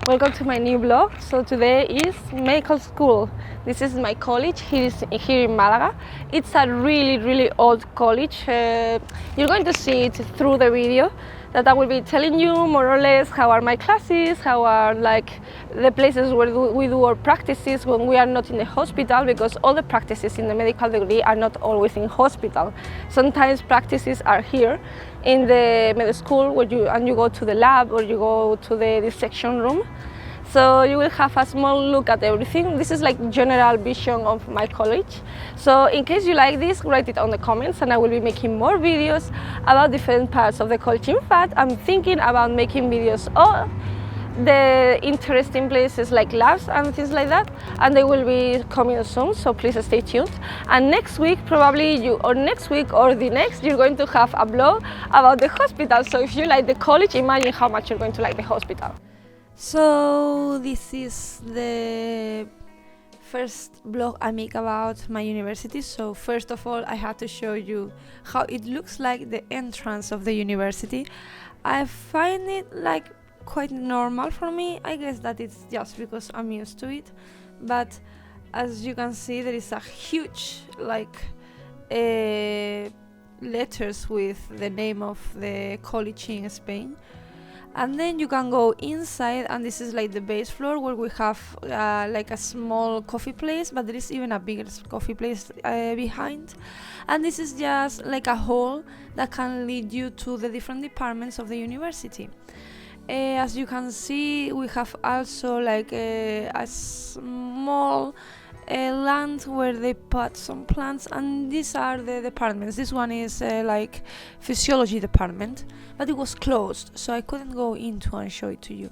Welcome to my new blog. So today is medical school. This is my college here in Malaga. It's a really old college. You're going to see it through the video that I will be telling you more or less how are my classes, how are like the places where we do our practices when we are not in the hospital, because all the practices in the medical degree are not always in hospital. Sometimes practices are here in the medical school where you go to the lab or you go to the dissection room. So you will have a small look at everything. This is like general vision of my college. So in case you like this, write it on the comments and I will be making more videos about different parts of the college. In fact, I'm thinking about making videos of the interesting places like labs and things like that, and they will be coming soon, so please stay tuned. And next week, probably next week or the next, you're going to have a blog about the hospital. So if you like the college, imagine how much you're going to like the hospital. So this is the first blog I make about my university. So first of all, I have to show you how it looks like the entrance of the university. I find it like quite normal for me. I guess that it's just because I'm used to it, but as you can see, there is a huge letters with the name of the college in Spain. And then you can go inside, and this is like the base floor where we have like a small coffee place, but there is even a bigger coffee place behind. And this is just like a hall that can lead you to the different departments of the university. As you can see, we have also like a small land where they put some plants, and these are the departments. This one is like physiology department, but it was closed, so I couldn't go into and show it to you.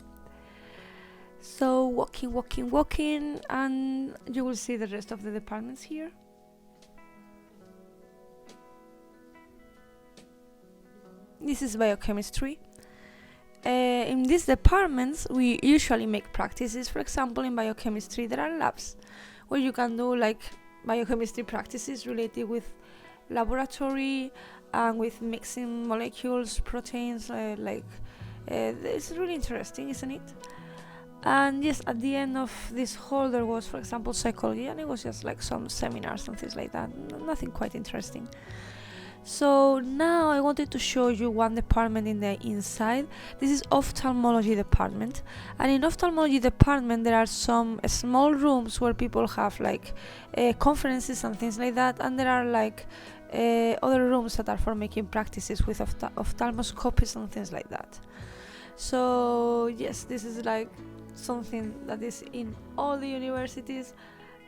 So walking, and you will see the rest of the departments here. This is biochemistry. In these departments, we usually make practices. For example, in biochemistry, there are labs where you can do like biochemistry practices related with laboratory and with mixing molecules, proteins. It's really interesting, isn't it? And yes, at the end of this hall there was, for example, psychology, and it was just like some seminars and things like that. Nothing quite interesting. So now I wanted to show you one department in the inside. This is ophthalmology department, and in ophthalmology department there are some small rooms where people have like conferences and things like that, and there are like other rooms that are for making practices with ophthalmoscopies and things like that. So yes, this is like something that is in all the universities,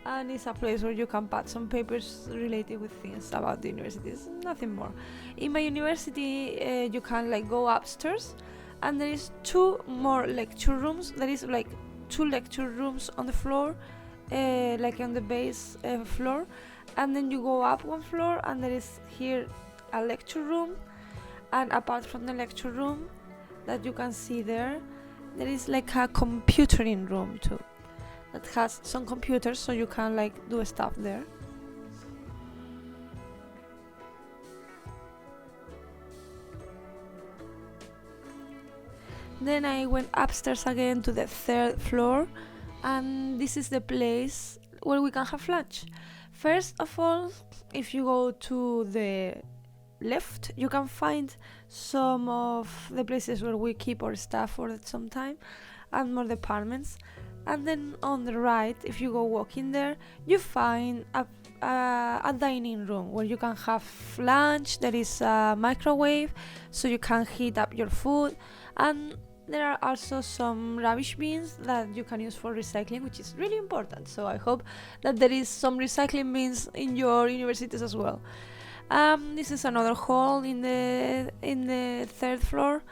and it's a place where you can put some papers related with things about the universities, nothing more. In my university, you can like go upstairs, and there is two more lecture rooms. There is like two lecture rooms on the floor, like on the base floor, and then you go up one floor, and there is here a lecture room. And apart from the lecture room that you can see there is like a computering room too, that has some computers, so you can like do stuff there. Then I went upstairs again to the third floor, and this is the place where we can have lunch. First of all, if you go to the left, you can find some of the places where we keep our stuff for some time and more departments. And then on the right, if you go walking there, you find a dining room where you can have lunch. There is a microwave, so you can heat up your food, and there are also some rubbish bins that you can use for recycling, which is really important. So I hope that there is some recycling bins in your universities as well. This is another hall in the third floor,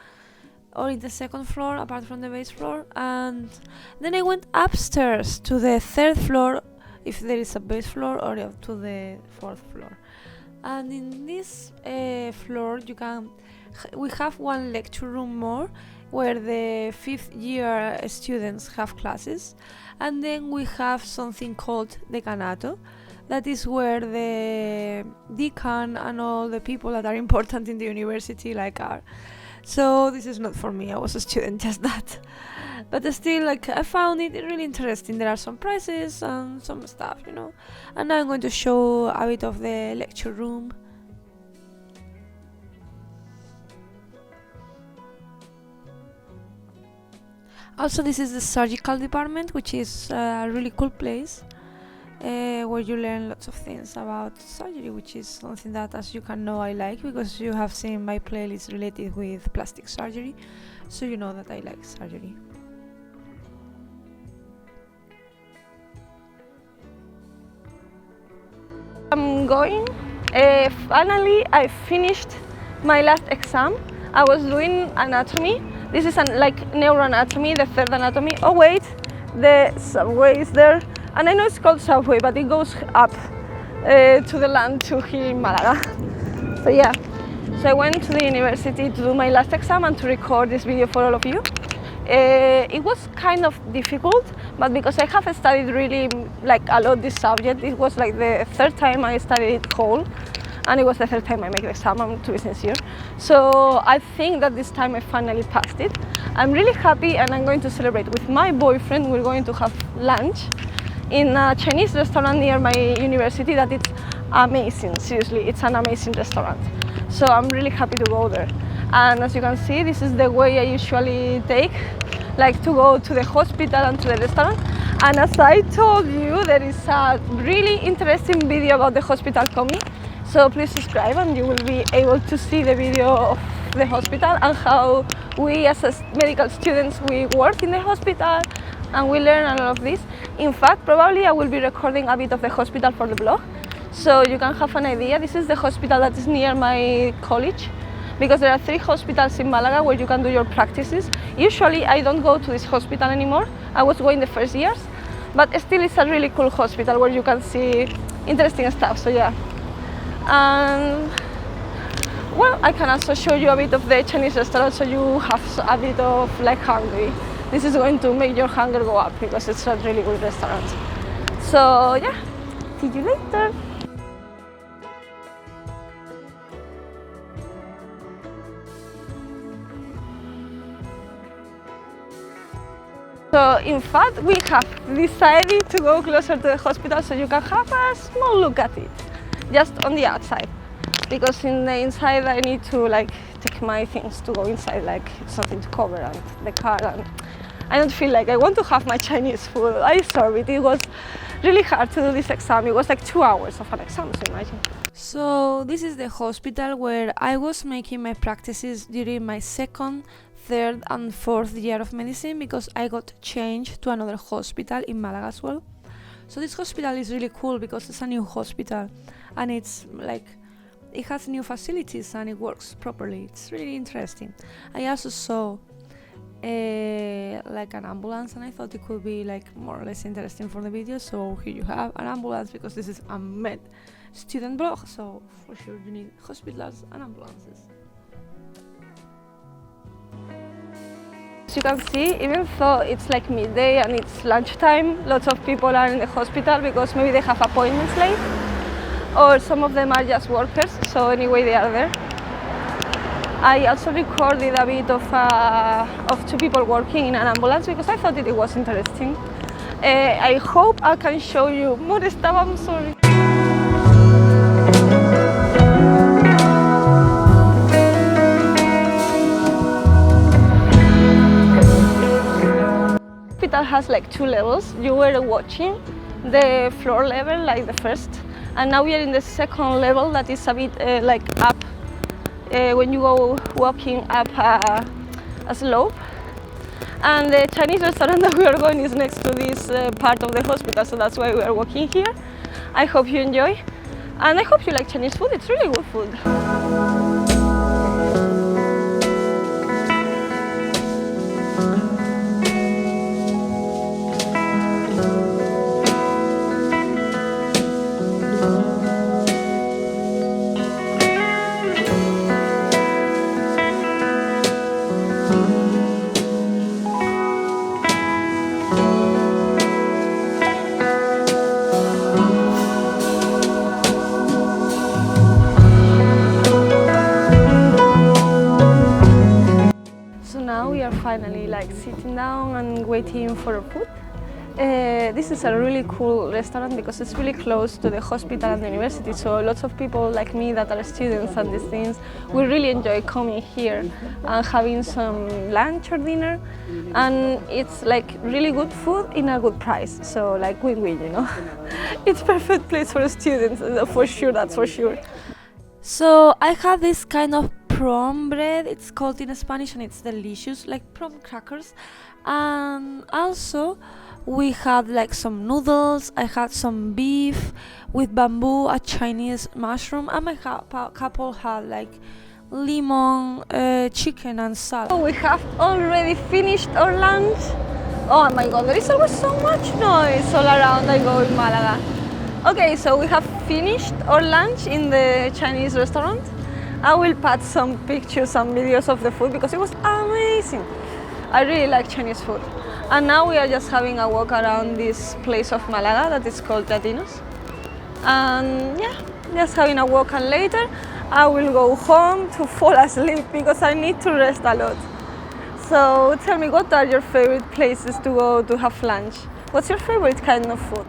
or in the second floor, apart from the base floor. And then I went upstairs to the third floor, if there is a base floor, or to the fourth floor. And in this floor we have one lecture room more, where the 5th year students have classes. And then we have something called decanato, that is where the decan and all the people that are important in the university are. So this is not for me, I was a student, just that. But still, like, I found it really interesting. There are some prices and some stuff, And now I'm going to show a bit of the lecture room. Also, this is the surgical department, which is a really cool place where you learn lots of things about surgery, which is something that, as you can know, I like, because you have seen my playlist related with plastic surgery, so you know that I like surgery. I'm going. Finally, I finished my last exam. I was doing anatomy. This is like neuroanatomy, the third anatomy. Oh wait, the subway is there. And I know it's called subway, but it goes up to the land to here in Malaga. So yeah, so I went to the university to do my last exam and to record this video for all of you. It was kind of difficult, but because I have studied really like a lot this subject, it was like the third time I studied it whole, and it was the third time I make the exam, to be sincere. So I think that this time I finally passed it. I'm really happy, and I'm going to celebrate with my boyfriend. We're going to have lunch in a Chinese restaurant near my university that it's amazing. Seriously, it's an amazing restaurant. So I'm really happy to go there. And as you can see, this is the way I usually take, like to go to the hospital and to the restaurant. And as I told you, there is a really interesting video about the hospital coming. So please subscribe and you will be able to see the video of the hospital and how we as medical students, we work in the hospital and we learn a lot of this. In fact, probably I will be recording a bit of the hospital for the blog, so you can have an idea. This is the hospital that is near my college, because there are 3 hospitals in Malaga where you can do your practices. Usually I don't go to this hospital anymore. I was going the first years, but still it's a really cool hospital where you can see interesting stuff, so yeah. And well, I can also show you a bit of the Chinese restaurant, so you have a bit of like hungry. This is going to make your hunger go up because it's a really good restaurant. So yeah, see you later. So in fact, we have decided to go closer to the hospital so you can have a small look at it, just on the outside. Because in the inside I need to like take my things to go inside, like something to cover and the car, and I don't feel like I want to have my Chinese food. I serve it. It was really hard to do this exam. It was like 2 hours of an exam, so imagine. So this is the hospital where I was making my practices during my 2nd, 3rd and 4th year of medicine, because I got changed to another hospital in Malaga as well. So this hospital is really cool because it's a new hospital and it's like it has new facilities and it works properly. It's really interesting. I also saw like an ambulance, and I thought it could be like more or less interesting for the video. So here you have an ambulance, because this is a med student blog, so for sure you need hospitals and ambulances. As you can see, even though it's like midday and it's lunchtime, lots of people are in the hospital because maybe they have appointments late, or some of them are just workers, so anyway they are there. I also recorded a bit of 2 people working in an ambulance because I thought it was interesting. I hope I can show you more stuff. I'm sorry. The hospital has like 2 levels. You were watching the floor level, like the first, and now we are in the 2nd level that is a bit like up. When you go walking up a slope, and the Chinese restaurant that we are going is next to this part of the hospital, so that's why we are walking here. I hope you enjoy, and I hope you like Chinese food. It's really good food. finally like sitting down and waiting for our food. This is a really cool restaurant because it's really close to the hospital and the university, so lots of people like me that are students and these things, we really enjoy coming here and having some lunch or dinner, and it's like really good food in a good price, so like win-win, you know. It's perfect place for students, for sure, that's for sure. So I had this kind of prawn bread, it's called in Spanish, and it's delicious, like prawn crackers, and also we had like some noodles, I had some beef with bamboo, a Chinese mushroom, and my couple had like lemon, chicken and salad. So we have already finished our lunch. Oh my god, there is always so much noise all around I go in Malaga. Okay, so we have finished our lunch in the Chinese restaurant. I will put some pictures and videos of the food because it was amazing. I really like Chinese food. And now we are just having a walk around this place of Malaga that is called Latinos. And yeah, just having a walk, and later I will go home to fall asleep because I need to rest a lot. So tell me, what are your favorite places to go to have lunch? What's your favorite kind of food?